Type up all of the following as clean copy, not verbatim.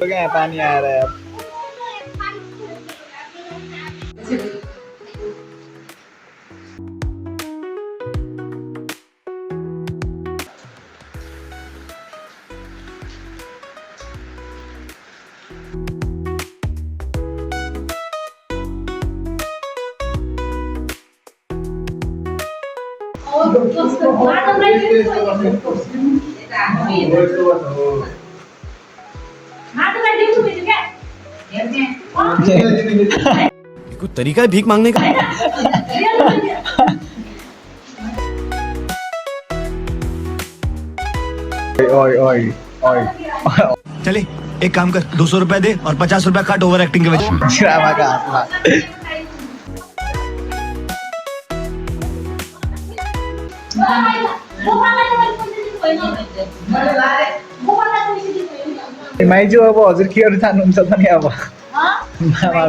क्या पानी आएर यार कुछ तरीका है भीख मांगने का ओए ओए ओए चले एक काम कर 200 रुपए दे और 50 रुपए काट ओवर एक्टिंग के वजह ड्रामा का हातमा माइजू अब हजुर के गर्नु चाहनुहुन्छ त नि अब मामा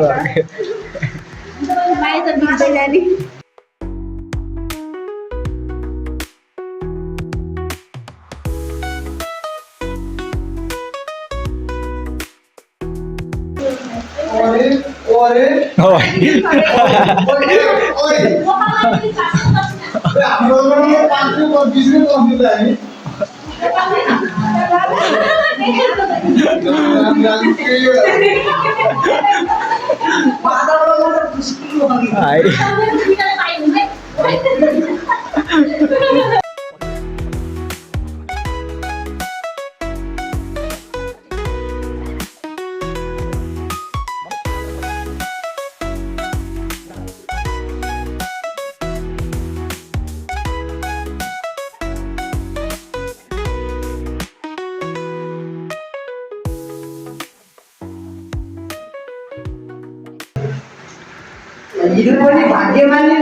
घरको भाग्यमानी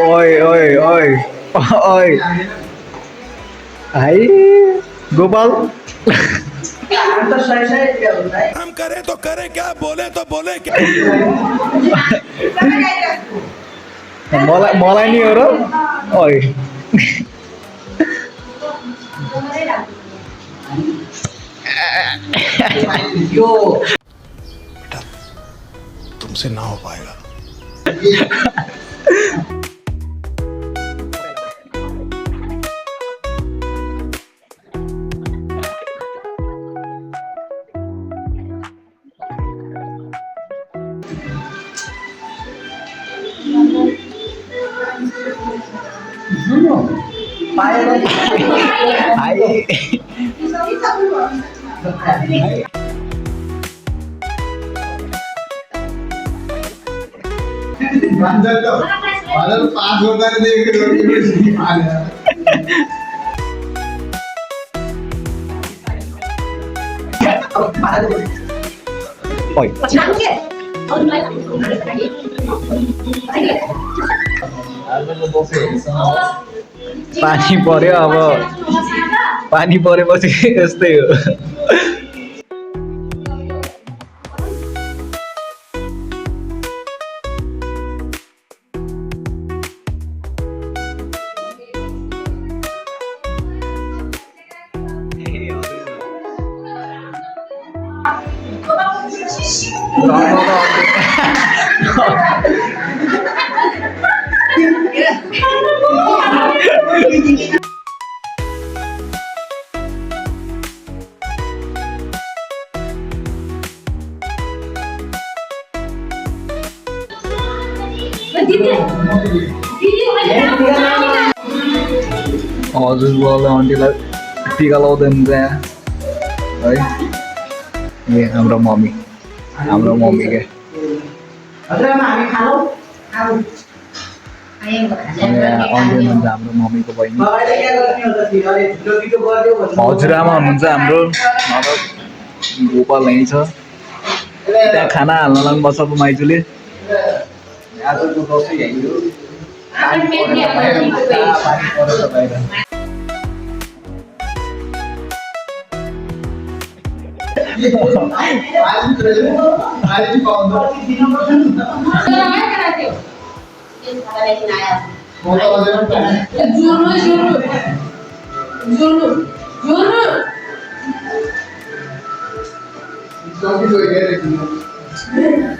ओए ओए ओए ओए हाय गोपाल हम करें तो करें क्या बोले तो बोले क्या मलाई नि हो र ओए बेटा तुमसे ना हो पाएगा पानी पर्यो अब पानी परेपछि यस्तै हो हजुरबाउले आन्टीलाई टिका लाउँदै हुन्छ यहाँ है ए हाम्रो मम्मी के हाम्रो मम्मीको बहिनी हजुरआमा हुनुहुन्छ हाम्रो गोपाल यहीँ छ त्यहाँ खाना हाल्न लाग्नु बस्छ माइजूले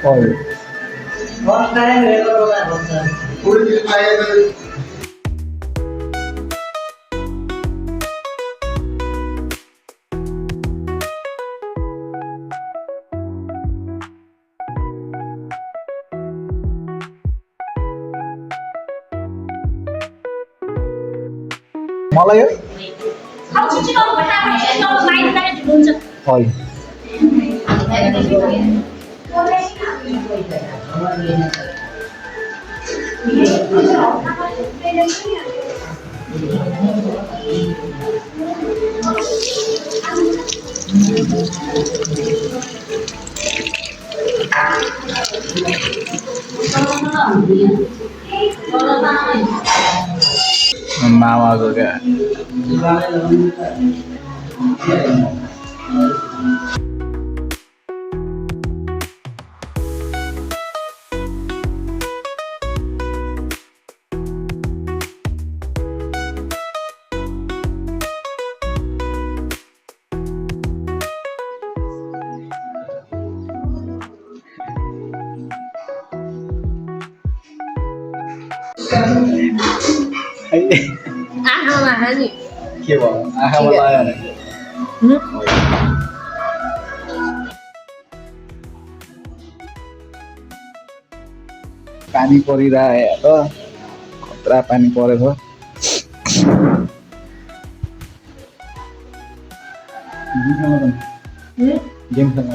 Olha. मलाई olha. मामाको क्या आँखामा नि के भयो आँखामा लाग्यो भने पानी परिरहेको खतरा पानी परेको गेम खेल्न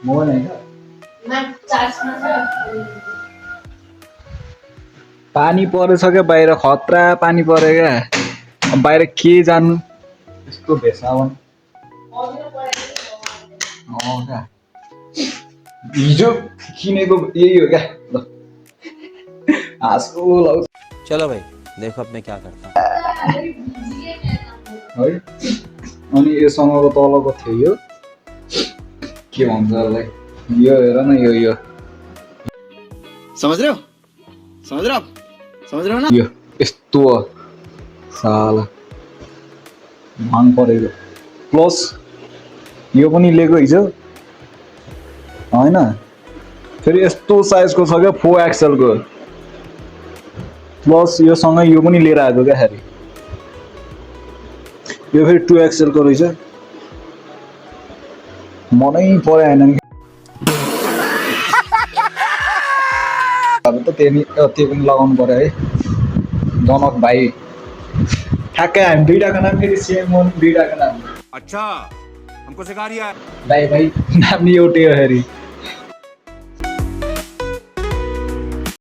मोबाइल होइन पानी परेछ क्या बाहिर खतरा पानी पऱ्यो क्या बाहिर के जानु यस्तो भेसावन क्या हिजो किनेको यही हो क्या ल हाँसो लाउँछ चलो भाई देखो अब मैं क्या करता हूँ है अनि योसँगको तलको थियो यो के भन्छ यसलाई यो हेर न यो समझ रहे हो ना यो यस्तो हो साला भाङ परेको प्लस यो पनि लिएको हिजो होइन फेरि यस्तो साइजको छ क्या 4XL को प्लस योसँग यो पनि लिएर आएको क्या फेरि यो फेरि 2XL को रहेछ मनै परेन अब त त्यो पनि लगाउनु पर्यो है जनक भाइ ठ्याक्कै हामी दुईटाको नाम फेरि सेम हो दुईटाको नाम अच्छा हमको सिखा रिया है भाइ नाम नि एउटै हो फेरि